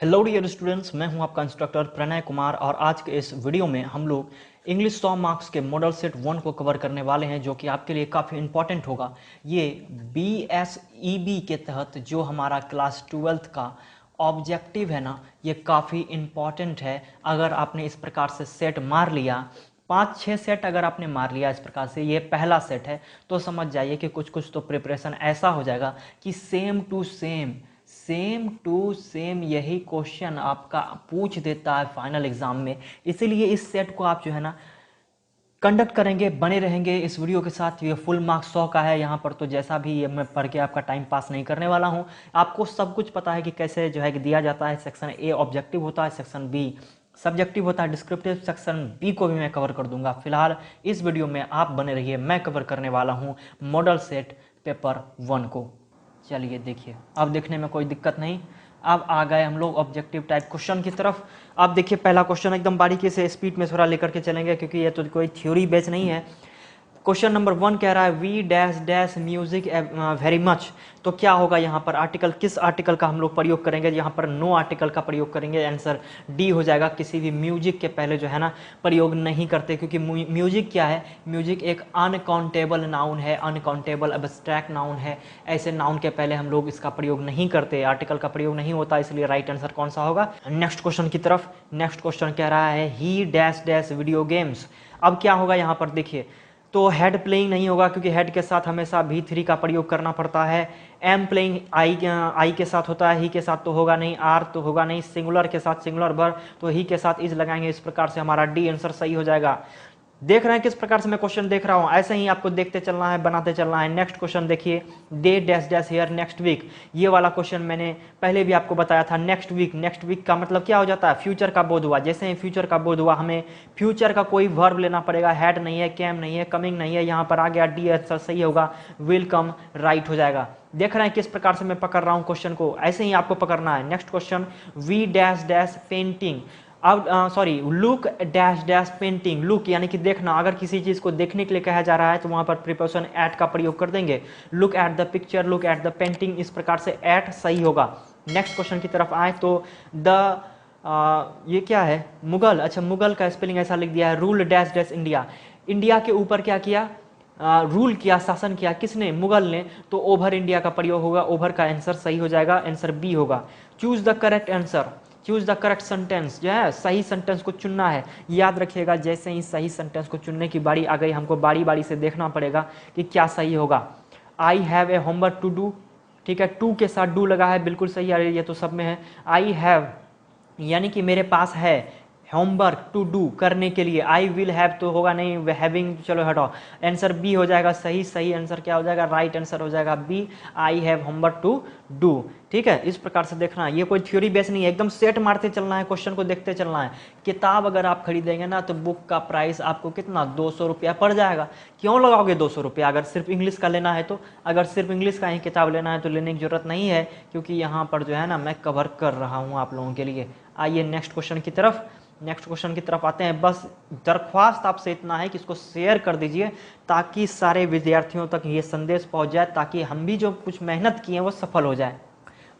Hello dear students, मैं हूं आपका इंस्ट्रक्टर प्रणय कुमार और आज के इस वीडियो में हम लोग इंग्लिश 100 मार्क्स के मॉडल सेट 1 को कवर करने वाले हैं, जो कि आपके लिए काफ़ी इंपॉर्टेंट होगा। ये BSEB के तहत जो हमारा क्लास 12th का ऑब्जेक्टिव है ना, ये काफ़ी इंपॉर्टेंट है। अगर आपने इस प्रकार से सेट मार लिया, 5-6 सेट अगर आपने मार लिया इस प्रकार से, ये पहला सेट है, तो समझ जाइए कि कुछ कुछ तो प्रिपरेशन ऐसा हो जाएगा कि सेम टू सेम यही क्वेश्चन आपका पूछ देता है फाइनल एग्जाम में। इसीलिए इस सेट को आप जो है ना कंडक्ट करेंगे, बने रहेंगे इस वीडियो के साथ। ये फुल मार्क्स 100 का है यहाँ पर, तो जैसा भी ये मैं पढ़ के आपका टाइम पास नहीं करने वाला हूँ। आपको सब कुछ पता है कि कैसे जो है कि दिया जाता है। सेक्शन ए ऑब्जेक्टिव होता है, सेक्शन बी सब्जेक्टिव होता है, डिस्क्रिप्टिव सेक्शन बी को भी मैं कवर कर दूंगा। फिलहाल इस वीडियो में आप बने रहिए, मैं कवर करने वाला हूँ मॉडल सेट पेपर 1 को। चलिए देखिए, अब देखने में कोई दिक्कत नहीं। अब आ गए हम लोग ऑब्जेक्टिव टाइप क्वेश्चन की तरफ। अब देखिए पहला क्वेश्चन एकदम बारीकी से स्पीड में थोड़ा लेकर के चलेंगे, क्योंकि ये तो कोई थ्योरी बेस नहीं है। क्वेश्चन नंबर 1 कह रहा है we dash dash music very much. तो क्या होगा यहाँ पर? आर्टिकल, किस आर्टिकल का हम लोग प्रयोग करेंगे? यहाँ पर नो आर्टिकल का प्रयोग करेंगे। आंसर डी हो जाएगा। किसी भी म्यूजिक के पहले जो है ना प्रयोग नहीं करते, क्योंकि म्यूजिक क्या है? म्यूजिक एक अनकाउंटेबल नाउन है, अनकाउंटेबल एब्स्ट्रैक्ट नाउन है। ऐसे नाउन के पहले हम लोग इसका प्रयोग नहीं करते, आर्टिकल का प्रयोग नहीं होता। इसलिए राइट आंसर कौन सा होगा? नेक्स्ट क्वेश्चन की तरफ। नेक्स्ट क्वेश्चन कह रहा है ही डैश डैश वीडियो गेम्स। अब क्या होगा यहाँ पर? देखिए, तो हेड प्लेइंग नहीं होगा, क्योंकि हेड के साथ हमेशा V3 का प्रयोग करना पड़ता है। एम प्लेइंग आई के साथ होता है, ही के साथ तो होगा नहीं, आर तो होगा नहीं, सिंगुलर के साथ सिंगुलर वर्ब, तो ही के साथ इज लगाएंगे। इस प्रकार से हमारा डी आंसर सही हो जाएगा। देख रहे हैं किस प्रकार से मैं क्वेश्चन देख रहा हूं? ऐसे ही आपको देखते चलना है, बनाते चलना है। नेक्स्ट क्वेश्चन देखिए, day dash dash here next week. ये वाला क्वेश्चन मैंने पहले भी आपको बताया था। नेक्स्ट वीक का मतलब क्या हो जाता है? फ्यूचर का बोध हुआ। जैसे ही फ्यूचर का बोध हुआ, हमें फ्यूचर का कोई वर्ब लेना पड़ेगा। हैड नहीं है, कैम नहीं है, कमिंग नहीं है, यहाँ पर आ गया डी आंसर सही होगा। विल कम राइट हो जाएगा। देख रहे हैं किस प्रकार से मैं पकड़ रहा हूँ क्वेश्चन को? ऐसे ही आपको पकड़ना है। Next question, we dash dash painting. अब sorry, look dash dash painting. Look यानी कि देखना, अगर किसी चीज़ को देखने के लिए कहा जा रहा है तो वहाँ पर प्रीपोजिशन एट का प्रयोग कर देंगे। Look at the picture, look at the painting, इस प्रकार से एट सही होगा। नेक्स्ट क्वेश्चन की तरफ आए तो द ये क्या है? मुगल। अच्छा, मुगल का स्पेलिंग ऐसा लिख दिया है। Rule dash dash India. India के ऊपर क्या किया? रूल किया, शासन किया। किसने? मुगल ने। तो ओवर इंडिया का प्रयोग होगा। ओवर का आंसर सही हो जाएगा, आंसर बी होगा। Choose the correct answer, choose the correct sentence. जो है सही सेंटेंस को चुनना है। याद रखिएगा, जैसे ही सही सेंटेंस को चुनने की बारी आ गई, हमको बारी बारी से देखना पड़ेगा कि क्या सही होगा। I have a homework to do. ठीक है, टू के साथ डू लगा है, बिल्कुल सही आ रही है, ये तो सब में है। आई हैव यानी कि मेरे पास है, होमवर्क टू डू करने के लिए। आई विल हैव तो होगा नहीं, हैविंग चलो हटाओ। आंसर बी हो जाएगा सही। सही आंसर क्या हो जाएगा? राइट आंसर हो जाएगा B, I have homework to do. ठीक है, इस प्रकार से देखना है। ये कोई थ्योरी बेस नहीं है, एकदम सेट मारते चलना है, क्वेश्चन को देखते चलना है। किताब अगर आप खरीदेंगे ना, तो बुक का प्राइस आपको कितना? 200 रुपया पड़ जाएगा। क्यों लगाओगे 200 रुपया? अगर सिर्फ इंग्लिश का लेना है तो। अगर सिर्फ इंग्लिश का ही किताब लेना है तो लेने की जरूरत नहीं है, क्योंकि यहाँ पर जो है ना मैं कवर कर रहा हूँ आप लोगों के लिए। आइए नेक्स्ट क्वेश्चन की तरफ। नेक्स्ट क्वेश्चन की तरफ आते हैं। बस दरख्वास्त आपसे इतना है कि इसको शेयर कर दीजिए, ताकि सारे विद्यार्थियों तक ये संदेश पहुंच जाए, ताकि हम भी जो कुछ मेहनत किए वो सफल हो जाए।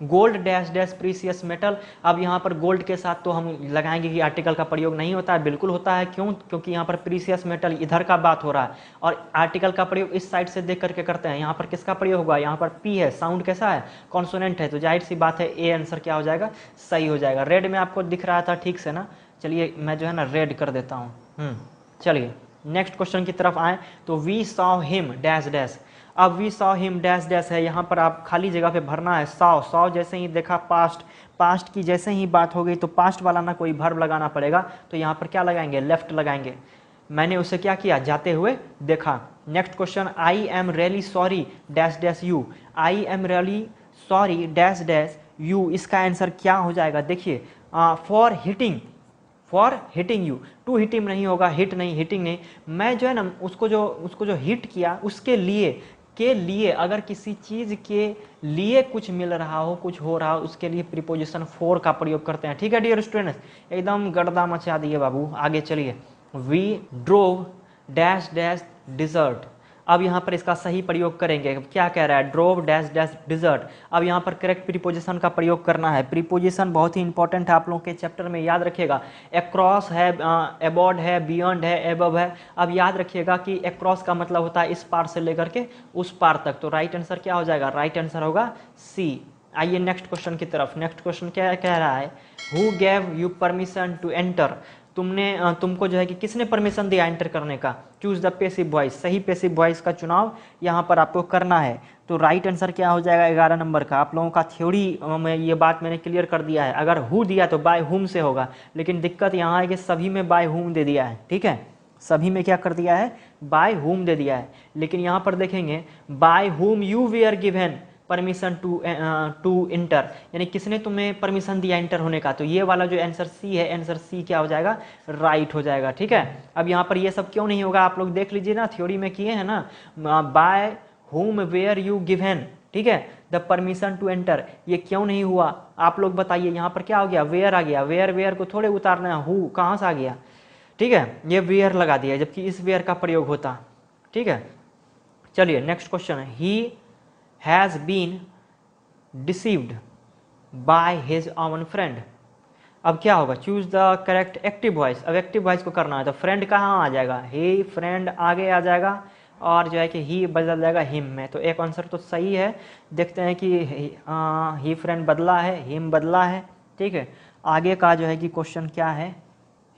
Gold dash dash precious metal. अब यहाँ पर गोल्ड के साथ तो हम लगाएंगे कि आर्टिकल का प्रयोग नहीं होता है। बिल्कुल होता है। क्यों? क्योंकि यहाँ पर प्रीसियस मेटल इधर का बात हो रहा है, और आर्टिकल का प्रयोग इस साइड से देख करके करते हैं। यहाँ पर किसका प्रयोग होगा? यहाँ पर पी है, साउंड कैसा है? कॉन्सोनेंट है, तो जाहिर सी बात है ए आंसर क्या हो जाएगा? सही हो जाएगा। रेड में आपको दिख रहा था ठीक से ना? चलिए मैं जो है ना रेड कर देता हूँ। चलिए नेक्स्ट क्वेश्चन की तरफ आए तो we saw him dash dash. अब we saw him dash dash है, यहाँ पर आप खाली जगह पे भरना है। सॉ जैसे ही देखा पास्ट, पास्ट की जैसे ही बात हो गई तो पास्ट वाला ना कोई वर्ब लगाना पड़ेगा, तो यहाँ पर क्या लगाएंगे? लेफ्ट लगाएंगे। मैंने उसे क्या किया? जाते हुए देखा। Next question, I am really sorry dash dash you. I am really sorry dash dash you, इसका आंसर क्या हो जाएगा? देखिए, for hitting you. To hit him नहीं होगा, हिट नहीं, हिटिंग नहीं। मैं जो है ना उसको जो हिट किया उसके लिए अगर किसी चीज के लिए कुछ मिल रहा हो, कुछ हो रहा हो, उसके लिए प्रीपोजिशन फॉर का प्रयोग करते हैं। ठीक है डियर स्टूडेंट्स, एकदम गर्दा मचा दिए बाबू। आगे चलिए, we drove dash dash desert. अब यहाँ पर इसका सही प्रयोग करेंगे। क्या कह रहा है, ड्रोव डैश डैश डिजर्ट। अब यहाँ पर करेक्ट प्रीपोजिशन का प्रयोग करना है। प्रीपोजिशन बहुत ही इंपॉर्टेंट है आप लोगों के चैप्टर में, याद रखिएगा। अक्रॉस है, अबॉर्ड है, बियॉन्ड है, एबव है। अब याद रखिएगा कि अक्रॉस का मतलब होता है इस पार से लेकर के उस पार तक। तो राइट आंसर क्या हो जाएगा, राइट आंसर होगा सी। आइए नेक्स्ट क्वेश्चन की तरफ। नेक्स्ट क्वेश्चन क्या कह रहा है, who gave you permission to enter. तुमको जो है कि किसने परमिशन दिया एंटर करने का। चूज द पैसिव वॉइस, सही पैसिव वॉइस का चुनाव यहाँ पर आपको करना है। तो राइट आंसर क्या हो जाएगा 11 नंबर का। आप लोगों का थ्योरी में ये बात मैंने क्लियर कर दिया है। अगर हु दिया तो बाय हुम से होगा, लेकिन दिक्कत यहाँ है कि सभी में बाय हुम दे दिया है। ठीक है, सभी में क्या कर दिया है, बाय हुम दे दिया है। लेकिन यहाँ पर देखेंगे by whom you were given permission to enter, यानी किसने तुम्हें परमिशन दिया इंटर होने का। तो ये वाला जो आंसर सी है, आंसर सी क्या हो जाएगा, राइट हो जाएगा। ठीक है, अब यहाँ पर ये सब क्यों नहीं होगा, आप लोग देख लीजिए ना, थ्योरी में किए हैं ना, by whom where you given, ठीक है, द परमिशन टू एंटर, ये क्यों नहीं हुआ आप लोग बताइए। यहाँ पर क्या हो गया, वेयर आ गया। वेयर वेयर को थोड़े उतारना है, हु कहाँ से आ गया। ठीक है, ये वेयर लगा दिया जबकि इस वेयर का प्रयोग होता। ठीक है, चलिए नेक्स्ट क्वेश्चन है, he has been deceived by his own friend. अब क्या होगा, choose the correct active voice. अब एक्टिव वॉइस को करना है तो फ्रेंड कहाँ आ जाएगा, ही फ्रेंड आगे आ जाएगा और जो है कि ही बदल जाएगा हिम में। तो एक आंसर तो सही है। देखते हैं कि ही फ्रेंड बदला है, हिम बदला है। ठीक है, आगे का जो है कि क्वेश्चन क्या है,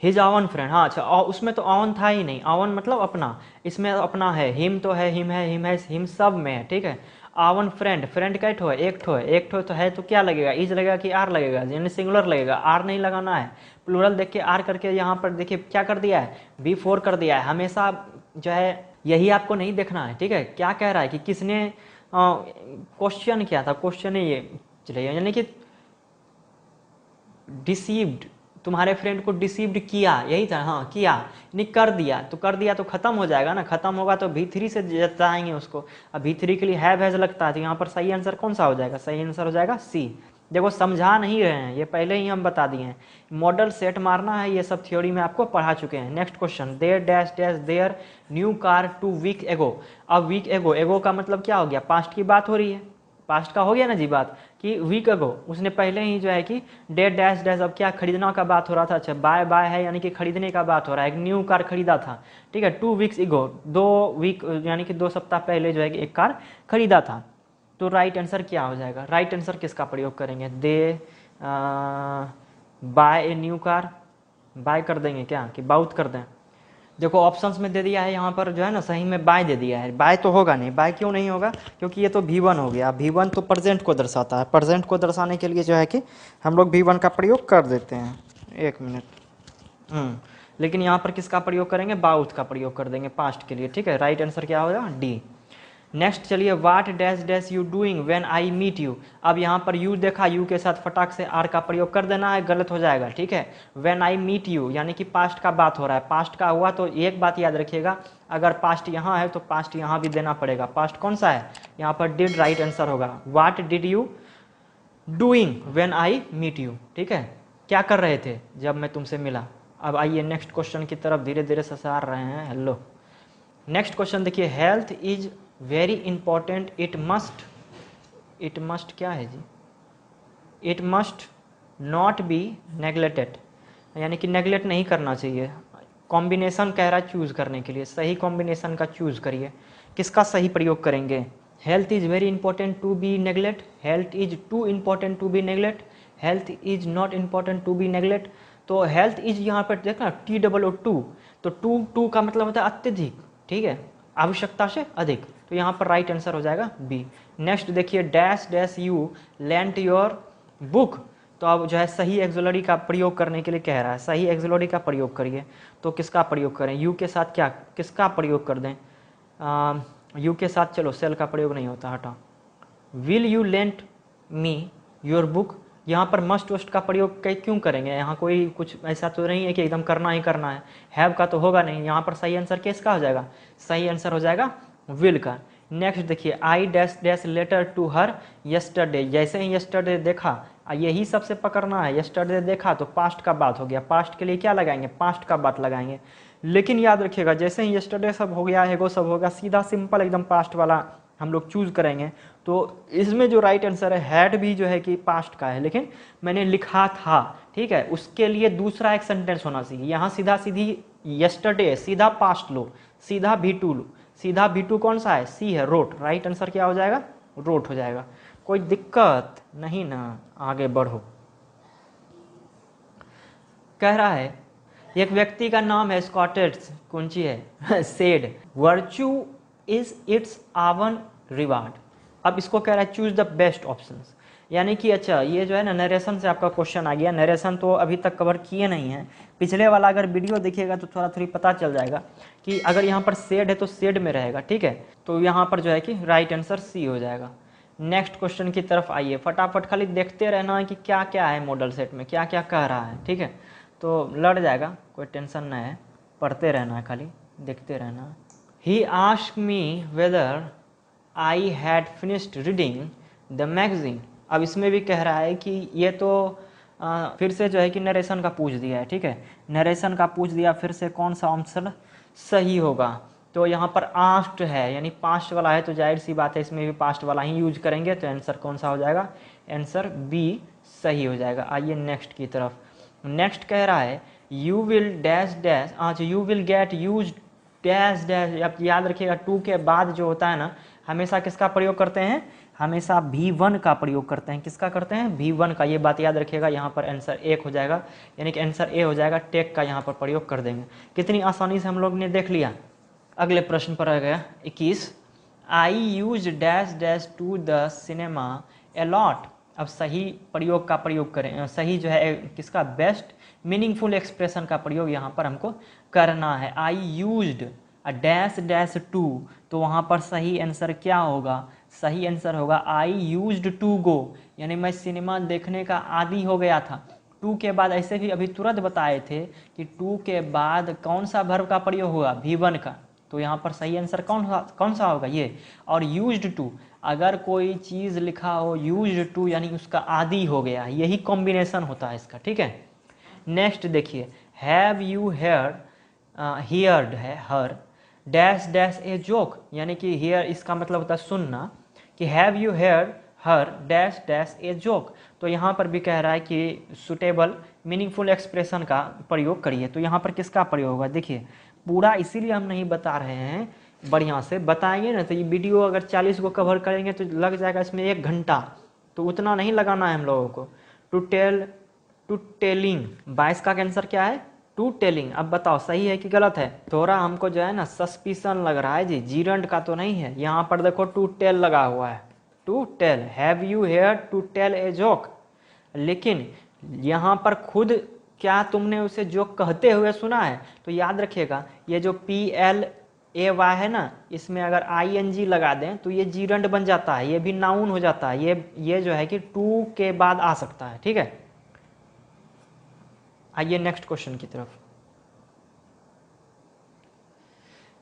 हिज ओवन फ्रेंड। हाँ अच्छा, उसमें तो ओवन था ही नहीं, ओवन मतलब अपना, इसमें अपना है। हिम तो है, हिम है, हिम है, हिम सब में है। ठीक है, आवन फ्रेंड, फ्रेंड कै ठो है, एक ठो है, एक ठो तो है तो क्या लगेगा, इज लगेगा कि आर लगेगा, यानी सिंगुलर लगेगा, आर नहीं लगाना है। प्लूरल देख के आर करके यहाँ पर देखिए क्या कर दिया है, B4 कर दिया है। हमेशा जो है यही आपको नहीं देखना है। ठीक है, क्या कह रहा है कि किसने, क्वेश्चन क्या था, क्वेश्चन ये चलिए, यानी कि डिसीव्ड, तुम्हारे फ्रेंड को डिसीव्ड किया, यही था। हाँ किया, नहीं कर दिया, तो कर दिया तो खत्म हो जाएगा ना, खत्म होगा तो V3 से जताएंगे उसको। अब V3 के लिए हैज लगता है, तो यहाँ पर सही आंसर कौन सा हो जाएगा, सही आंसर हो जाएगा सी। देखो समझा नहीं रहे हैं, ये पहले ही हम बता दिए हैं। मॉडल सेट मारना है, ये सब थ्योरी में आपको पढ़ा चुके हैं। Next question, there dash dash their new car 2 week ago. अब वीक एगो, एगो का मतलब क्या हो गया, पास्ट की बात हो रही है, पास्ट का हो गया ना जी बात, कि वीक अगो उसने पहले ही जो है कि डेट डैश डैश, अब क्या खरीदना का बात हो रहा था। अच्छा, बाय बाय है यानी कि खरीदने का बात हो रहा है, एक न्यू कार खरीदा था। ठीक है, 2 वीक्स इगो, 2 वीक यानी कि 2 सप्ताह पहले जो है कि एक कार खरीदा था। तो राइट आंसर क्या हो जाएगा, राइट आंसर किसका प्रयोग करेंगे, they buy a new car, buy कर देंगे क्या कि बाउट कर दें। देखो ऑप्शंस में दे दिया है यहाँ पर जो है ना, सही में बाय दे दिया है। बाय तो होगा नहीं, बाय क्यों नहीं होगा, क्योंकि ये तो V1 हो गया। V1 तो प्रेजेंट को दर्शाता है, प्रेजेंट को दर्शाने के लिए जो है कि हम लोग V1 का प्रयोग कर देते हैं। एक मिनट, लेकिन यहाँ पर किसका प्रयोग करेंगे, बाउथ का प्रयोग कर देंगे पास्ट के लिए। ठीक है, राइट आंसर क्या होगा, डी। नेक्स्ट चलिए, what dash dash you doing when I meet you. अब यहाँ पर यू देखा, यू के साथ फटाक से आर का प्रयोग कर देना है, गलत हो जाएगा। ठीक है, व्हेन आई मीट यू यानी कि पास्ट का बात हो रहा है, पास्ट का हुआ तो एक बात याद रखिएगा, अगर पास्ट यहाँ है तो पास्ट यहाँ भी देना पड़ेगा। पास्ट कौन सा है, यहाँ पर डिड राइट आंसर होगा। What did you doing when I meet you. ठीक है, क्या कर रहे थे जब मैं तुमसे मिला। अब आइए नेक्स्ट क्वेश्चन की तरफ धीरे धीरे ससार रहे हैं। हेलो, नेक्स्ट क्वेश्चन देखिए, health is very important, it must क्या है जी, it must not be neglected, यानी कि नेग्लेक्ट नहीं करना चाहिए। कॉम्बिनेशन कह रहा है चूज करने के लिए, सही कॉम्बिनेशन का चूज करिए। किसका सही प्रयोग करेंगे, health is very important to be neglect, health is too important to be neglect, health is not important to be neglect. तो हेल्थ इज यहाँ पर देखना TOO2, तो टू का मतलब होता है अत्यधिक। ठीक है, आवश्यकता से अधिक, तो यहाँ पर राइट आंसर हो जाएगा बी। नेक्स्ट देखिए, dash dash you lent your book. तो अब जो है सही एक्सुलरी का प्रयोग करने के लिए कह रहा है, सही एक्सुलरी का प्रयोग करिए। तो किसका प्रयोग करें, यू के साथ क्या, किसका प्रयोग कर दें, यू के साथ चलो सेल का प्रयोग नहीं होता, हटा। Will you lent me your book, यहाँ पर मस्ट वस्ट का प्रयोग क्यों करेंगे, यहाँ कोई कुछ ऐसा तो नहीं है कि एकदम करना ही करना है, हैव का तो होगा नहीं। यहाँ पर सही आंसर किसका हो जाएगा, सही आंसर हो जाएगा विल का। नेक्स्ट देखिए, I dash dash letter to her yesterday, जैसे ही यस्टरडे देखा यही सबसे पकड़ना है। यस्टरडे देखा तो पास्ट का बात हो गया, पास्ट के लिए क्या लगाएंगे, पास्ट का बात लगाएंगे। लेकिन याद रखिएगा जैसे ही यस्टरडे सब हो गया, एगो सब हो गया, सीधा सिंपल एकदम पास्ट वाला हम लोग चूज करेंगे। तो इसमें जो राइट आंसर है हैड भी जो है कि पास्ट का है, लेकिन मैंने लिखा था, ठीक है। उसके लिए दूसरा एक सेंटेंस होना चाहिए। यहाँ सीधा सीधी यस्टरडे सीधा पास्ट लो, सीधा V2 लो। सीधा V2 कौन सा है, सी है, रोट। राइट आंसर क्या हो जाएगा, रोट हो जाएगा। कोई दिक्कत नहीं ना, आगे बढ़ो। कह रहा है एक व्यक्ति का नाम है स्कॉटेट्स, कौन सी है सेड वर्च्यू इज इट्स आवन रिवार्ड। अब इसको कह रहा है चूज द बेस्ट ऑप्शंस, यानी कि अच्छा ये जो है ना नरेशन से आपका क्वेश्चन आ गया। नरेशन तो अभी तक कवर किए नहीं है, पिछले वाला अगर वीडियो देखिएगा तो थोड़ा थोड़ी पता चल जाएगा कि अगर यहाँ पर सेड है तो सेड में रहेगा, ठीक है। तो यहाँ पर जो है कि राइट आंसर सी हो जाएगा। नेक्स्ट क्वेश्चन की तरफ आइए, फटाफट खाली देखते रहना है कि क्या क्या है मॉडल सेट में, क्या क्या कह रहा है, ठीक है। तो लड़ जाएगा, कोई टेंशन नहीं है, पढ़ते रहना है, खाली देखते रहना है। He asked me whether I had finished reading the magazine. अब इसमें भी कह रहा है कि ये तो फिर से जो है कि नरेशन का पूछ दिया है, ठीक है। नरेशन का पूछ दिया, फिर से कौन सा आंसर सही होगा। तो यहाँ पर आस्क्ड है यानी पास्ट वाला है, तो जाहिर सी बात है इसमें भी पास्ट वाला ही यूज करेंगे। तो आंसर कौन सा हो जाएगा, आंसर बी सही हो जाएगा। आइए नेक्स्ट की तरफ। नेक्स्ट कह रहा है यू विल डैश डैश, अच्छा you will get use dash dash. अब याद रखिएगा टू के बाद जो होता है ना, हमेशा किसका प्रयोग करते हैं, हमेशा V1 का प्रयोग करते हैं। किसका करते हैं, V1 का। ये बात याद रखिएगा। यहाँ पर आंसर एक हो जाएगा, यानी कि आंसर ए हो जाएगा। टेक का यहाँ पर प्रयोग कर देंगे। कितनी आसानी से हम लोग ने देख लिया। अगले प्रश्न पर आ गया 21। I use dash dash to the cinema a lot. अब सही प्रयोग का प्रयोग करें, सही जो है किसका, बेस्ट मीनिंगफुल एक्सप्रेशन का प्रयोग यहाँ पर हमको करना है। I used a dash dash to, तो वहाँ पर सही आंसर क्या होगा, सही आंसर होगा आई यूज्ड टू गो, यानी मैं सिनेमा देखने का आदी हो गया था। टू के बाद ऐसे भी अभी तुरंत बताए थे कि टू के बाद कौन सा वर्ब का प्रयोग होगा, V1 का। तो यहाँ पर सही आंसर कौन सा होगा, ये। और यूज्ड टू, अगर कोई चीज़ लिखा हो यूज्ड टू यानी उसका आदी हो गया, यही कॉम्बिनेशन होता है इसका, ठीक है। नेक्स्ट देखिए, हैव यू हियर्ड है her dash dash a joke, यानी कि हियर इसका मतलब होता है सुनना, कि have you hear her dash dash a joke. तो यहाँ पर भी कह रहा है कि सुटेबल मीनिंगफुल एक्सप्रेशन का प्रयोग करिए। तो यहाँ पर किसका प्रयोग होगा, देखिए पूरा इसीलिए हम नहीं बता रहे हैं, बढ़िया से बताएंगे ना तो ये वीडियो अगर 40 को कवर करेंगे तो लग जाएगा इसमें 1 घंटा। तो उतना नहीं लगाना है हम लोगों को। टू टेलिंग, 22 का आंसर क्या है, टू टेलिंग। अब बताओ सही है कि गलत है। थोड़ा हमको जो है ना सस्पिशन लग रहा है जी, जीरंड का तो नहीं है। यहाँ पर देखो टू टेल लगा हुआ है, to tell. Have you hear to tell a joke, लेकिन यहाँ पर खुद क्या तुमने उसे जोक कहते हुए सुना है। तो याद रखिएगा ये जो PLAY है ना, इसमें अगर ING लगा दें तो ये जीरंड बन जाता है, ये भी नाउन हो जाता है। ये जो है कि टू के बाद आ सकता है, ठीक है। आइए नेक्स्ट क्वेश्चन की तरफ।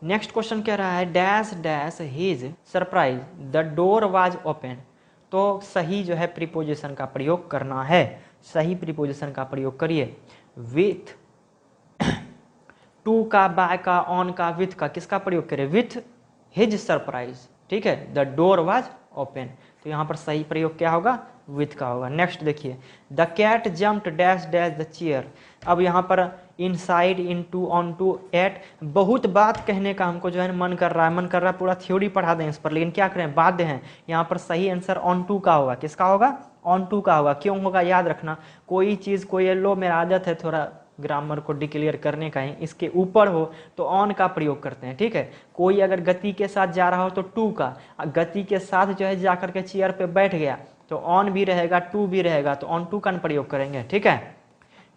नेक्स्ट क्वेश्चन कह रहा है dash dash his surprise the door was open. तो सही जो है प्रीपोजिशन का प्रयोग करना है, सही प्रीपोजिशन का प्रयोग करिए। विथ, टू का, बाय का, ऑन का, विथ का, किसका प्रयोग करें, विथ हिज सरप्राइज, ठीक है। द डोर वाज ओपन, तो यहाँ पर सही प्रयोग क्या होगा, विथ का होगा। नेक्स्ट देखिए, the cat jumped dash dash the chair. अब यहाँ पर inside, into, on to, at, बहुत बात कहने का हमको जो है मन कर रहा है, पूरा थ्योरी पढ़ा दें इस पर, लेकिन क्या करें, बाध्य हैं। यहाँ पर सही आंसर ऑन टू का होगा। किसका होगा, ऑन टू का होगा। क्यों होगा, याद रखना, कोई चीज़, कोई लो, मेरा आदत है थोड़ा ग्रामर को डिक्लेयर करने का ही, इसके ऊपर हो तो ऑन का प्रयोग करते हैं, ठीक है। कोई अगर गति के साथ जा रहा हो तो टू का, गति के साथ जो है जाकर के चेयर पे बैठ गया तो ऑन भी रहेगा, टू भी रहेगा, तो ऑन टू का प्रयोग करेंगे, ठीक है।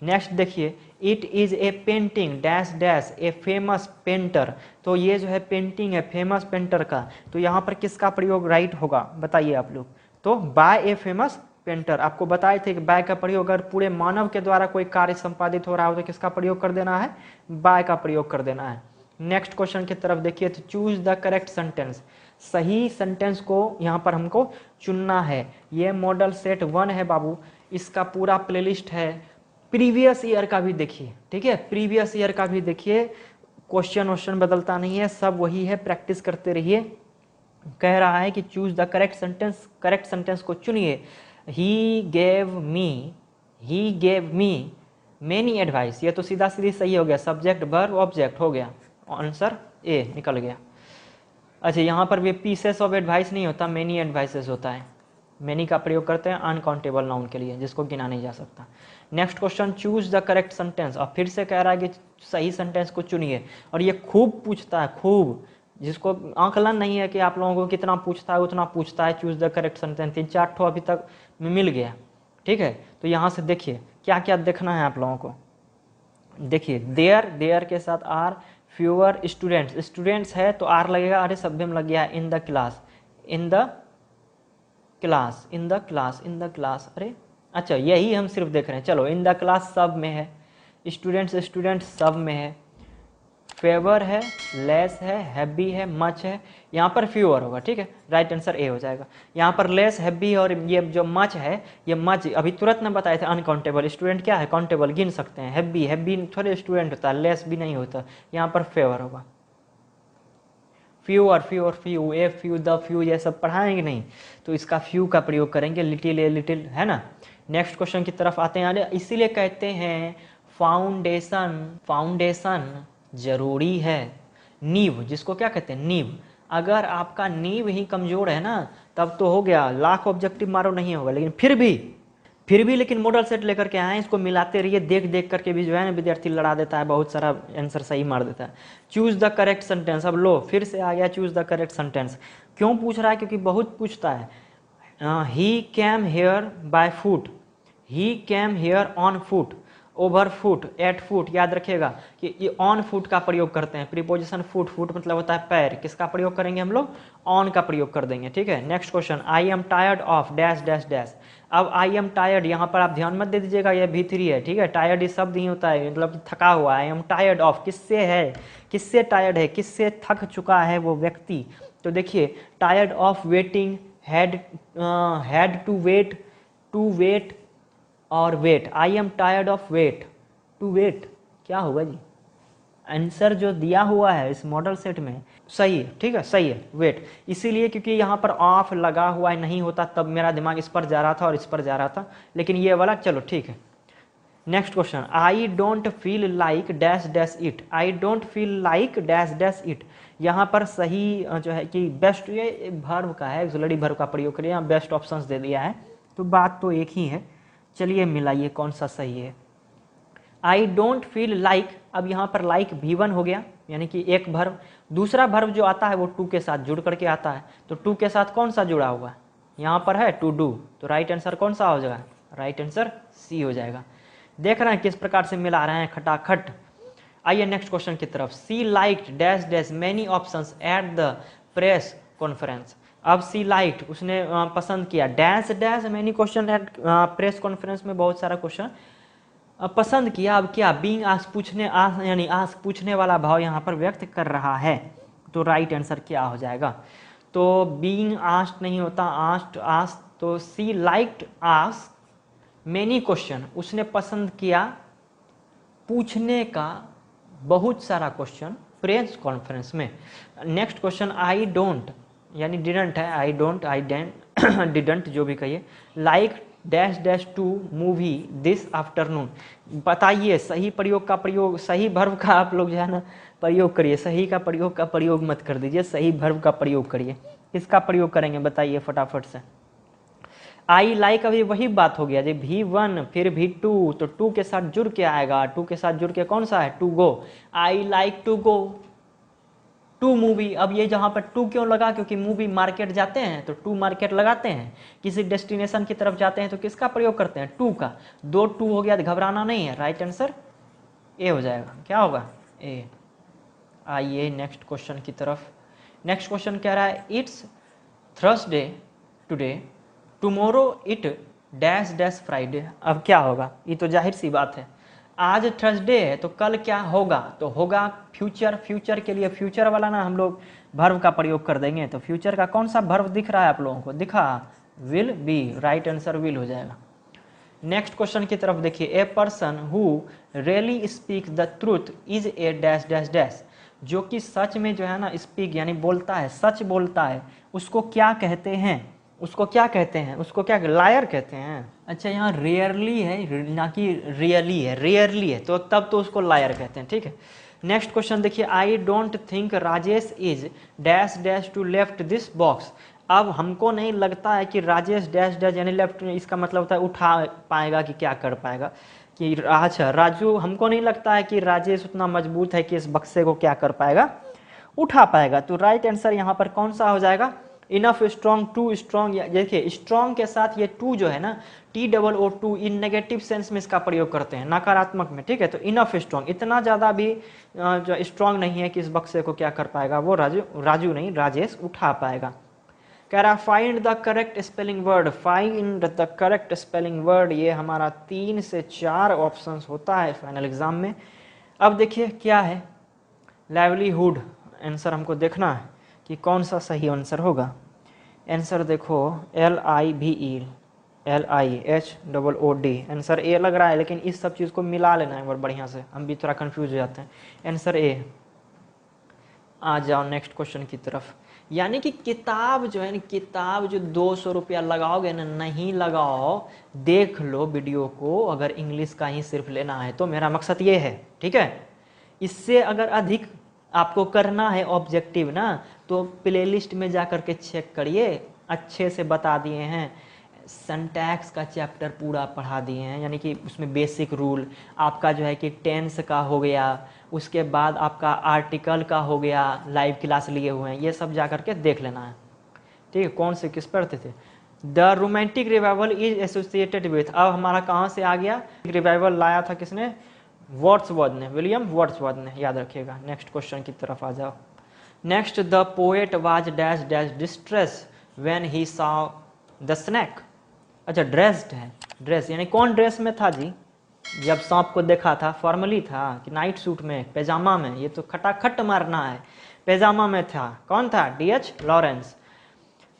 नेक्स्ट देखिए, it is a painting dash dash a famous painter. तो ये जो है पेंटिंग है फेमस पेंटर का, तो यहाँ पर किसका प्रयोग राइट होगा बताइए आप लोग। तो बाय ए फेमस पेंटर, आपको बताए थे कि बाय का प्रयोग अगर पूरे मानव के द्वारा कोई कार्य संपादित हो रहा हो तो किसका प्रयोग कर देना है, बाय का प्रयोग कर देना है। नेक्स्ट क्वेश्चन की तरफ देखिए, तो चूज द करेक्ट सेंटेंस। सही सेंटेंस को यहाँ पर हमको चुनना है। ये मॉडल सेट 1 है बाबू, इसका पूरा प्लेलिस्ट है, प्रीवियस ईयर का भी देखिए, ठीक है, प्रीवियस ईयर का भी देखिए, क्वेश्चन बदलता नहीं है, सब वही है, प्रैक्टिस करते रहिए। कह रहा है कि चूज द करेक्ट सेंटेंस को चुनिए। He gave me many advice, ये तो सीधा सीधी सही हो गया, सब्जेक्ट वर्ब ऑब्जेक्ट हो गया, आंसर ए निकल गया। अच्छा, यहाँ पर भी पीसेस ऑफ एडवाइस नहीं होता, मेनी एडवाइसेस होता है। मेनी का प्रयोग करते हैं अनकाउंटेबल नाउन के लिए, जिसको गिना नहीं जा सकता। Next question, choose the correct sentence. और फिर से कह रहा है कि सही सेंटेंस को चुनिए, और ये खूब पूछता है, खूब, जिसको आंकलन नहीं है कि आप लोगों को कितना पूछता है, उतना पूछता है। चूज द करेक्ट सेंटेंस 3-4 ठो अभी तक मिल गया, ठीक है। तो यहाँ से देखिए क्या क्या देखना है आप लोगों को। देखिए देयर के साथ आर, फ्यूअर स्टूडेंट्स है तो आर लगेगा, अरे सभ्य में लग गया है इन द क्लास, अरे अच्छा यही हम सिर्फ देख रहे हैं। चलो, इन द क्लास सब में है, स्टूडेंट्स सब में है, फेवर है, लेस है, हैवी है, मच है, यहाँ पर फ्यूअर होगा, ठीक है, राइट आंसर ए हो जाएगा। यहाँ पर लेस, हैवी और ये जो मच है, ये मच अभी तुरंत में बताए थे अनकाउंटेबल। स्टूडेंट क्या है, काउंटेबल, गिन सकते हैं। हैवी थोड़े स्टूडेंट होता है, लेस भी नहीं होता, यहाँ पर फेवर होगा। फ्यू द फ्यू ये सब पढ़ाएंगे नहीं, तो इसका फ्यू का प्रयोग करेंगे, लिटिल है ना। नेक्स्ट क्वेश्चन की तरफ आते हैं। इसीलिए कहते हैं फाउंडेशन जरूरी है। नींव, जिसको क्या कहते हैं, नींव। अगर आपका नींव ही कमजोर है ना, तब तो हो गया, लाख ऑब्जेक्टिव मारो नहीं होगा। लेकिन फिर भी लेकिन मॉडल सेट लेकर के आए, इसको मिलाते रहिए, देख करके भी जो है ना विद्यार्थी लड़ा देता है, बहुत सारा आंसर सही मार देता है। Choose the correct sentence. अब लो फिर से आ गया चूज द करेक्ट सेंटेंस। क्यों पूछ रहा है, क्योंकि बहुत पूछता है। He came here by foot, he came here on foot, over foot, at foot. याद रखिएगा कि ये ऑन फुट का प्रयोग करते हैं, प्रीपोजिशन फुट मतलब होता है पैर, किसका प्रयोग करेंगे हम लोग, ऑन का प्रयोग कर देंगे, ठीक है। Next question, I am tired of dash dash dash. अब आई एम टायर्ड, यहाँ पर आप ध्यान मत दे दीजिएगा, ये V3 है, ठीक है। टायर्ड इस शब्द ही होता है, मतलब थका हुआ है। आई एम टायर्ड ऑफ किससे है, किससे टायर्ड है, किससे थक चुका है वो व्यक्ति। तो देखिए tired of waiting, had to wait और wait. I am tired of to wait क्या होगा जी, आंसर जो दिया हुआ है इस मॉडल सेट में सही है, ठीक है, सही है, वेट। इसीलिए क्योंकि यहाँ पर ऑफ लगा हुआ है, नहीं होता तब मेरा दिमाग इस पर जा रहा था और इस पर जा रहा था, लेकिन ये वाला चलो ठीक है। Next question, I don't feel like dash dash it, I don't feel like dash dash it. यहाँ पर सही जो है कि बेस्ट, ये वर्ब का है, ऑक्सिलरी वर्ब का प्रयोग करिए, यहाँ बेस्ट ऑप्शंस दे दिया है, तो बात तो एक ही है। चलिए मिलाइए कौन सा सही है। आई डोंट फील लाइक, अब यहाँ पर लाइक V1 हो गया, यानी कि एक वर्ब। दूसरा वर्ब जो आता है वो टू के साथ जुड़ करके आता है, तो टू के साथ कौन सा जुड़ा हुआ है, यहाँ पर है टू डू, तो राइट आंसर कौन सा हो जाएगा, राइट आंसर सी हो जाएगा। देख रहे हैं किस प्रकार से मिला रहे हैं खटाखट। आइए नेक्स्ट क्वेश्चन की तरफ। She liked dash dash many options at the press conference. अब सी लाइक्ड, उसने पसंद किया, dash dash many question at press conference में बहुत सारा क्वेश्चन पसंद किया। अब क्या, बीइंग आस्क, यानी आस्क पूछने वाला भाव यहाँ पर व्यक्त कर रहा है, तो राइट आंसर क्या हो जाएगा। तो बीइंग आस्क्ड नहीं होता, आस्क्ड, तो she liked ask many question, उसने पसंद किया पूछने का बहुत सारा क्वेश्चन प्रेस कॉन्फ्रेंस में। नेक्स्ट क्वेश्चन, आई डोंट, यानी डिडंट है, आई डोंट, आई डिडंट जो भी कहिए, like dash dash to movie this afternoon. बताइए सही प्रयोग का प्रयोग, सही वर्ब का आप लोग जो है ना प्रयोग करिए, सही का प्रयोग मत कर दीजिए, सही वर्ब का प्रयोग करिए। किसका प्रयोग करेंगे बताइए फटाफट से। आई लाइक, अभी वही बात हो गया जी, V1 फिर V2, तो टू के साथ जुड़ के आएगा, टू के साथ जुड़ के कौन सा है, to go. I like to go to movie. अब ये जहाँ पर टू क्यों लगा, क्योंकि मूवी मार्केट जाते हैं तो टू मार्केट लगाते हैं, किसी डेस्टिनेशन की तरफ जाते हैं तो किसका प्रयोग करते हैं, टू का। दो टू हो गया तो घबराना नहीं है, राइट आंसर ए हो जाएगा। क्या होगा, ए। आइए नेक्स्ट क्वेश्चन की तरफ। नेक्स्ट क्वेश्चन कह रहा है, it's Thursday today, tomorrow it dash dash Friday. अब क्या होगा, ये तो जाहिर सी बात है, आज थर्सडे है तो कल क्या होगा, तो होगा फ्यूचर के लिए फ्यूचर वाला ना हम लोग वर्ब का प्रयोग कर देंगे। तो फ्यूचर का कौन सा वर्ब दिख रहा है आप लोगों को, दिखा, will be, right answer will हो जाएगा। नेक्स्ट क्वेश्चन की तरफ देखिए, a person who really speak the truth is a dash dash dash, जो कि सच में जो है ना स्पीक यानी बोलता है, सच बोलता है, उसको क्या कहते हैं, उसको क्या कहते हैं, उसको क्या लायर कहते हैं। अच्छा यहाँ रेयरली है ना कि रियली है, रेयरली है तो तब तो उसको लायर कहते हैं, ठीक है। नेक्स्ट क्वेश्चन देखिए, I don't think Rajesh is dash dash to left this box. अब हमको नहीं लगता है कि राजेश डैश डैश यानी लेफ्ट, इसका मतलब होता है उठा पाएगा कि क्या कर पाएगा, कि अच्छा राजू, हमको नहीं लगता है कि राजेश उतना मजबूत है कि इस बक्से को क्या कर पाएगा, उठा पाएगा। तो राइट आंसर यहाँ पर कौन सा हो जाएगा, इनफ स्ट्रॉन्ग, टू स्ट्रॉन्ग। देखिए स्ट्रॉन्ग के साथ ये टू जो है ना, TOO इन नेगेटिव सेंस में इसका प्रयोग करते हैं, नकारात्मक में, ठीक है। तो इनफ स्ट्रॉन्ग, इतना ज़्यादा भी जो स्ट्रॉन्ग नहीं है कि इस बक्से को क्या कर पाएगा, वो राजू नहीं राजेश उठा पाएगा। कह रहा find the correct spelling word, find the correct spelling word, ये हमारा 3 से 4 ऑप्शंस होता है फाइनल एग्जाम में। अब देखिए क्या है, लाइवलीहुड आंसर हमको देखना है कि कौन सा सही आंसर होगा। आंसर देखो LIVELIHOOD, आंसर ए लग रहा है, लेकिन इस सब चीज़ को मिला लेना है एक बार बढ़िया से, हम भी थोड़ा कंफ्यूज हो जाते हैं। Answer A. आ जाओ नेक्स्ट क्वेश्चन की तरफ। यानी कि किताब जो है ना, किताब जो 200 रुपया लगाओगे ना, नहीं लगाओ, देख लो वीडियो को, अगर इंग्लिश का ही सिर्फ लेना है तो मेरा मकसद ये है, ठीक है। इससे अगर अधिक आपको करना है ऑब्जेक्टिव ना, तो प्लेलिस्ट में जा कर के चेक करिए, अच्छे से बता दिए हैं, सिंटैक्स का चैप्टर पूरा पढ़ा दिए हैं, यानी कि उसमें बेसिक रूल आपका जो है कि टेंस का हो गया, उसके बाद आपका आर्टिकल का हो गया, लाइव क्लास लिए हुए हैं, ये सब जा कर के देख लेना है, ठीक है। कौन से किस पढ़ते थे, the romantic revival is associated with, अब हमारा कहाँ से आ गया, रिवाइवल लाया था किसने, वर्ड्सवर्थ ने, विलियम वर्ड्सवर्थ ने, याद रखिएगा। नेक्स्ट क्वेश्चन की तरफ आ जाओ। Next, the poet was dash dash distress when he saw the snake. अच्छा ड्रेस्ड है, ड्रेस यानी कौन ड्रेस में था जी, जब सांप को देखा था, फॉर्मली था कि नाइट सूट में, पैजामा में, ये तो खटाखट मारना है, पैजामा में था, कौन था, DH Lawrence.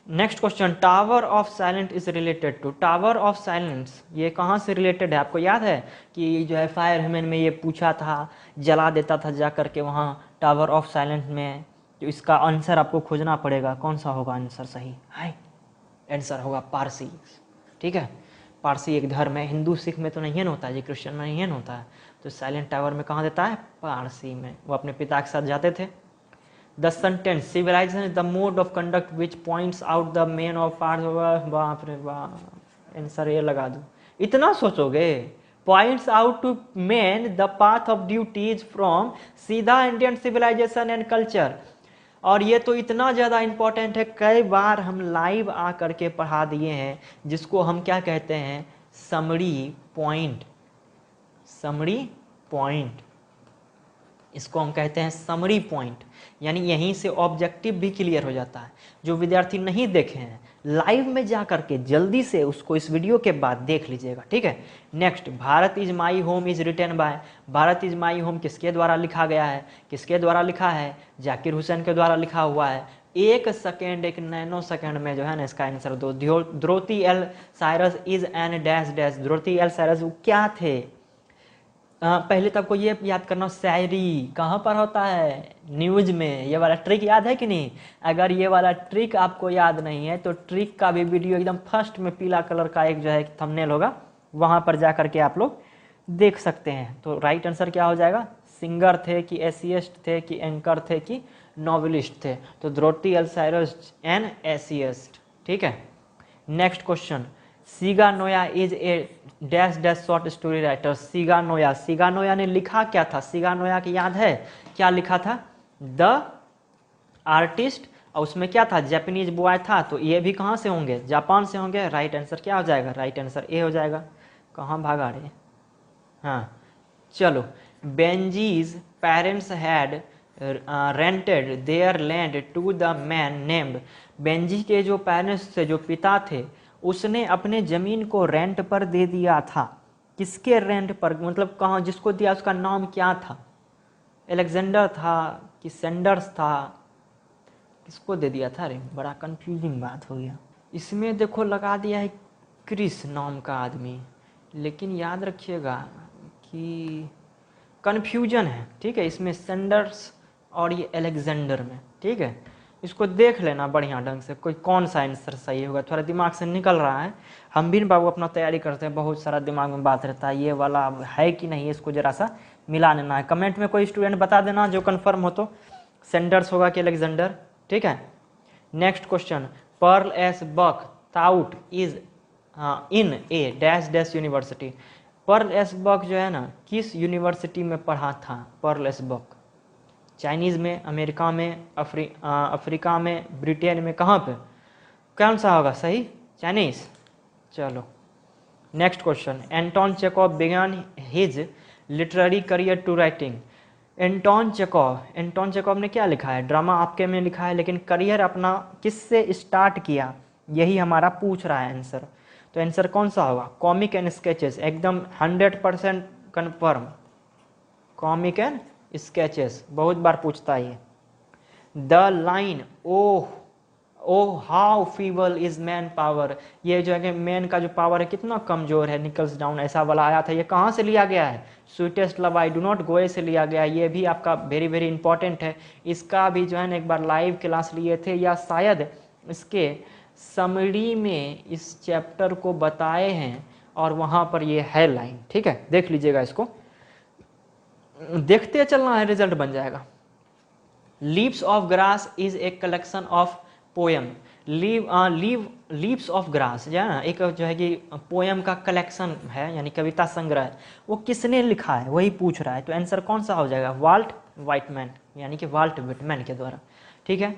Next question, tower of silence is related to, tower of silence ये कहाँ से रिलेटेड है, आपको याद है कि जो है फायर ह्यूमन में ये पूछा था, जला देता था जा करके वहाँ टावर ऑफ साइलेंस में। तो इसका आंसर आपको खोजना पड़ेगा, कौन सा होगा आंसर सही, हाय आंसर होगा पारसी, ठीक है। पारसी एक धर्म है, हिंदू सिख में तो नहीं होता है जी, क्रिश्चियन में नहीं होता है, तो साइलेंट टावर में कहाँ देता है, पारसी में। वो अपने पिता के साथ जाते थे। The sentence civilization is the mode of conduct which points out the man of part, बाप रे बाप, आंसर ये लगा दो, इतना सोचोगे, points out to man the path of duties from सीधा इंडियन सिविलाइजेशन एंड कल्चर। और ये तो इतना ज़्यादा इम्पोर्टेंट है, कई बार हम लाइव आ करके पढ़ा दिए हैं, जिसको हम क्या कहते हैं, समरी पॉइंट, समरी पॉइंट, इसको हम कहते हैं समरी पॉइंट। यानी यहीं से ऑब्जेक्टिव भी क्लियर हो जाता है। जो विद्यार्थी नहीं देखे हैं, लाइव में जा करके जल्दी से उसको इस वीडियो के बाद देख लीजिएगा, ठीक है। Next, Bharat is my home is written by, Bharat is my home किसके द्वारा लिखा गया है, किसके द्वारा लिखा है, जाकिर हुसैन के द्वारा लिखा हुआ है। एक सेकेंड, एक नैनो सेकेंड में जो है ना इसका आंसर दो। Dorothy L Sayers is an dash dash, Dorothy L Sayers वो क्या थे, पहले तो आपको ये याद करना, शायरी कहाँ पर होता है, न्यूज में। ये वाला ट्रिक याद है कि नहीं, अगर ये वाला ट्रिक आपको याद नहीं है तो ट्रिक का भी वीडियो एकदम फर्स्ट में पीला कलर का एक जो है थंबनेल होगा, वहाँ पर जा करके आप लोग देख सकते हैं। तो राइट आंसर क्या हो जाएगा, सिंगर थे कि एसियस्ट थे कि एंकर थे कि नॉवेलिस्ट थे, तो द्रोती एल साइरस एन एसियस्ट, ठीक है। नेक्स्ट क्वेश्चन, सीगा Noah is a dash dash short story writer, सीगा नोया, सीगा नोया ने लिखा क्या था, सीगा नोया की याद है क्या लिखा था, द आर्टिस्ट, और उसमें क्या था, जापानीज बॉय था, तो ये भी कहाँ से होंगे, जापान से होंगे। राइट आंसर क्या हो जाएगा, राइट आंसर ए हो जाएगा। कहाँ भागा रहे, हाँ चलो। Benjy's parents had rented their land to the man named, Benjy के जो पेरेंट्स थे, जो पिता थे, उसने अपने ज़मीन को रेंट पर दे दिया था। किसके रेंट पर, मतलब कहाँ, जिसको दिया उसका नाम क्या था, एलेक्जेंडर था कि सेंडर्स था, किसको दे दिया था, अरे बड़ा कंफ्यूजिंग बात हो गया। इसमें देखो लगा दिया है क्रिस नाम का आदमी, लेकिन याद रखिएगा कि कन्फ्यूजन है, ठीक है, इसमें सेंडर्स और ये अलेक्जेंडर में, ठीक है। इसको देख लेना बढ़िया ढंग से, कोई कौन सा आंसर सही होगा, थोड़ा दिमाग से निकल रहा है। हम भी बाबू अपना तैयारी करते हैं, बहुत सारा दिमाग में बात रहता है, ये वाला है कि नहीं, इसको जरा सा मिला लेना है। कमेंट में कोई स्टूडेंट बता देना जो कन्फर्म हो तो, सेंडर्स होगा कि अलेक्जेंडर, ठीक है। Next question, Pearl S Buck taught is in a dash dash university. Pearl S Buck जो है ना, किस यूनिवर्सिटी में पढ़ा था पर्ल एस बक? चाइनीज़ में, अमेरिका में, अफ्रीका में, ब्रिटेन में, कहाँ पे? कौन सा होगा सही? चाइनीज़। चलो next question, Anton Chekhov began his literary career to writing. Anton Chekhov ने क्या लिखा है? ड्रामा आपके में लिखा है, लेकिन करियर अपना किससे स्टार्ट किया, यही हमारा पूछ रहा है आंसर। तो आंसर कौन सा होगा? कॉमिक एंड स्केचेस, एकदम 100% कन्फर्म, कॉमिक एंड स्केचेस, बहुत बार पूछता है ये। The line oh oh how feeble is man power, ये जो है कि मैन का जो पावर है कितना कमजोर है, निकल्स डाउन, ऐसा वाला आया था, ये कहाँ से लिया गया है? Sweetest love I do not go से लिया गया है। ये भी आपका वेरी वेरी इंपॉर्टेंट है, इसका भी जो है ना एक बार लाइव क्लास लिए थे, या शायद इसके समरी में इस चैप्टर को बताए हैं और वहाँ पर ये है लाइन, ठीक है, देख लीजिएगा, इसको देखते चलना है, रिजल्ट बन जाएगा। Leaves of grass is a collection of poem. Leaves of grass जो है ना, एक जो है कि पोएम का कलेक्शन है, यानी कविता संग्रह है, वो किसने लिखा है वही पूछ रहा है। तो आंसर कौन सा हो जाएगा? वाल्ट वाइटमैन, यानी कि वाल्ट विटमैन के द्वारा, ठीक है।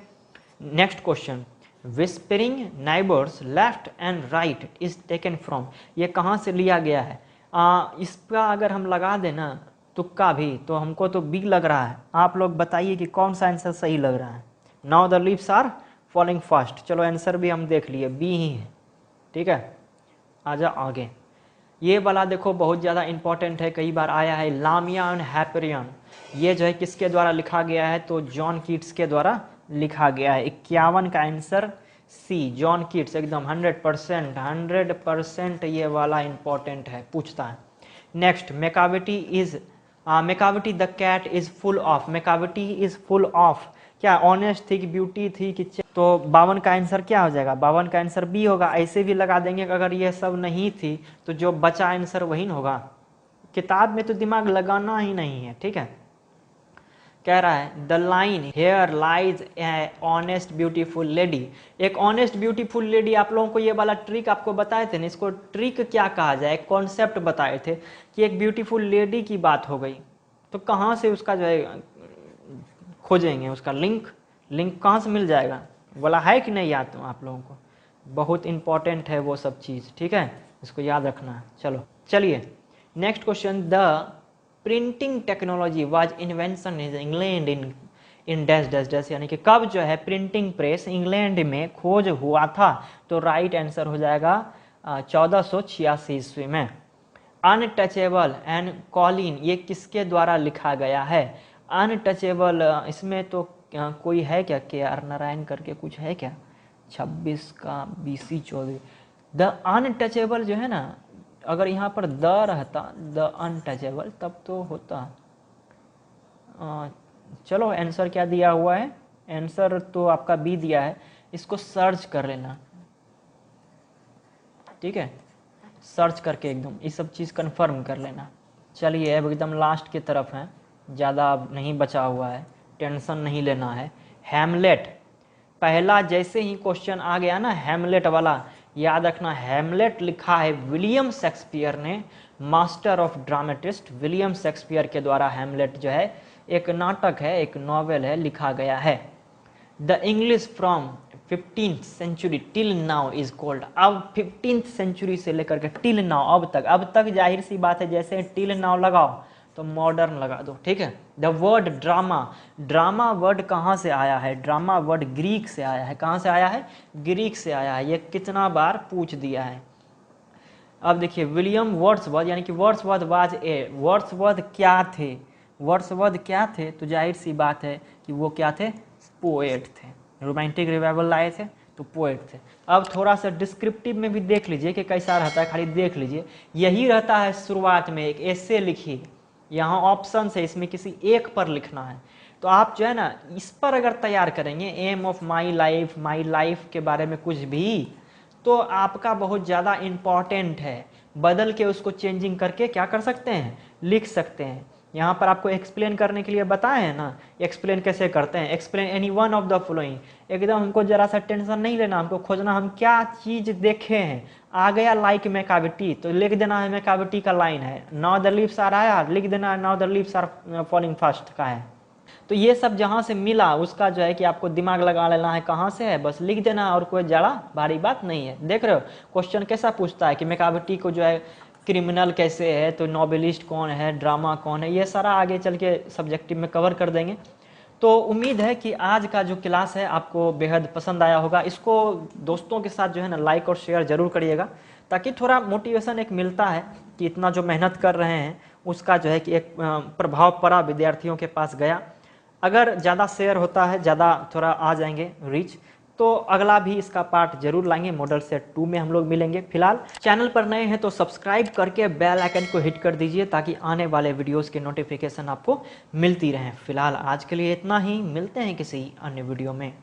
Next question, whispering neighbours left and right is taken from, ये कहाँ से लिया गया है? इसका अगर हम लगा देना तुक्का भी, तो हमको तो बी लग रहा है, आप लोग बताइए कि कौन सा आंसर सही लग रहा है। Now the leaves are falling fast, चलो आंसर भी हम देख लिए, बी ही है, ठीक है। आजा आगे, ये वाला देखो बहुत ज़्यादा इंपॉर्टेंट है, कई बार आया है, लामिया एंड हैपेरियन, ये जो है किसके द्वारा लिखा गया है? तो जॉन कीट्स के द्वारा लिखा गया है। 51 का आंसर सी, जॉन कीट्स, एकदम 100% ये वाला इंपॉर्टेंट है, पूछता है। Next, Macavity the cat is full of, Macavity is full of क्या? ऑनेस्ट थी कि ब्यूटी थी कि तो 52 का आंसर क्या हो जाएगा? 52 का आंसर बी होगा। ऐसे भी लगा देंगे कि अगर ये सब नहीं थी तो जो बचा आंसर वही न होगा। किताब में तो दिमाग लगाना ही नहीं है, ठीक है। कह रहा है the line here lies a honest beautiful lady, एक ऑनेस्ट ब्यूटीफुल लेडी, आप लोगों को ये वाला ट्रिक आपको बताए थे ना, इसको ट्रिक क्या कहा जाए, कॉन्सेप्ट बताए थे कि एक ब्यूटीफुल लेडी की बात हो गई, तो कहाँ से उसका जो है खोजेंगे, उसका लिंक कहाँ से मिल जाएगा? बोला है कि नहीं याद? तो आप लोगों को बहुत इंपॉर्टेंट है वो सब चीज़, ठीक है, इसको याद रखना है। चलो चलिए next question, the printing technology was invention in England in dash dash dash, यानी कि कब जो है प्रिंटिंग प्रेस इंग्लैंड में खोज हुआ था? तो राइट आंसर हो जाएगा 1486 ईस्वी में। अनटचेबल एंड कॉलिन, ये किसके द्वारा लिखा गया है? अनटचेबल, इसमें तो कोई है क्या? के आर नारायण करके कुछ है क्या? 26 का BC 24। द अनटचेबल जो है ना, अगर यहाँ पर द रहता, द अनटचेबल, तब तो होता। चलो आंसर क्या दिया हुआ है? आंसर तो आपका बी दिया है, इसको सर्च कर लेना, ठीक है, सर्च करके एकदम ये सब चीज़ कंफर्म कर लेना। चलिए अब एकदम लास्ट की तरफ है, ज़्यादा अब नहीं बचा हुआ है, टेंशन नहीं लेना है। हैमलेट, पहला जैसे ही क्वेश्चन आ गया ना हैमलेट वाला, याद रखना हैमलेट लिखा है विलियम शेक्सपियर ने, master of dramatist William Shakespeare के द्वारा हैमलेट जो है एक नाटक है, एक नॉवेल है, लिखा गया है। The English from 15th century till now is called, अब 15th सेंचुरी से लेकर के टिल नाउ, अब तक जाहिर सी बात है, जैसे टिल नाउ लगाओ तो मॉडर्न लगा दो, ठीक है। The word drama, drama word कहाँ से आया है? ड्रामा वर्ड ग्रीक से आया है। कहाँ से आया है? ग्रीक से आया है। ये कितना बार पूछ दिया है। अब देखिए विलियम वर्ड्सवर्थ, यानी कि वर्ड्सवर्थ वाज ए, वर्ड्सवर्थ क्या थे? वर्ड्सवर्थ क्या थे? तो जाहिर सी बात है कि वो क्या थे? पोएट थे, रोमांटिक रिवाइवल लाए थे, तो तो पोएट थे। अब थोड़ा सा डिस्क्रिप्टिव में भी देख लीजिए कि कैसा रहता है, खाली देख लीजिए। यही रहता है शुरुआत में, एक एसे लिखिए, यहाँ ऑप्शन है, इसमें किसी एक पर लिखना है। तो आप जो है ना इस पर अगर तैयार करेंगे एम ऑफ माई लाइफ के बारे में कुछ भी, तो आपका बहुत ज़्यादा इम्पॉर्टेंट है। बदल के उसको चेंजिंग करके क्या कर सकते हैं, लिख सकते हैं। यहाँ पर आपको एक्सप्लेन करने के लिए बताए हैं ना, एक्सप्लेन कैसे करते हैं। Explain any one of the following, एकदम हमको जरा सा टेंशन नहीं लेना, हमको खोजना हम क्या चीज़ देखे हैं। आ गया लाइक मैकाविटी, तो लिख देना है मैकाविटी का लाइन है। नाउ द लीव्स आर आया, लिख देना है now the leaves are falling fast का है। तो ये सब जहाँ से मिला उसका जो है कि आपको दिमाग लगा लेना है, कहाँ से है बस लिख देना, और कोई ज़्यादा भारी बात नहीं है। देख रहे हो क्वेश्चन कैसा पूछता है कि मैकाविटी को जो है क्रिमिनल कैसे है, तो नॉवेलिस्ट कौन है, ड्रामा कौन है, ये सारा आगे चल के सब्जेक्टिव में कवर कर देंगे। तो उम्मीद है कि आज का जो क्लास है आपको बेहद पसंद आया होगा। इसको दोस्तों के साथ जो है ना लाइक और शेयर ज़रूर करिएगा, ताकि थोड़ा मोटिवेशन एक मिलता है कि इतना जो मेहनत कर रहे हैं उसका जो है कि एक प्रभाव पड़ा, विद्यार्थियों के पास गया। अगर ज़्यादा शेयर होता है, ज़्यादा थोड़ा आ जाएंगे रीच, तो अगला भी इसका पार्ट जरूर लाएंगे। मॉडल सेट 2 में हम लोग मिलेंगे। फिलहाल चैनल पर नए हैं तो सब्सक्राइब करके बेल आइकन को हिट कर दीजिए, ताकि आने वाले वीडियोस के नोटिफिकेशन आपको मिलती रहें। फिलहाल आज के लिए इतना ही, मिलते हैं किसी अन्य वीडियो में।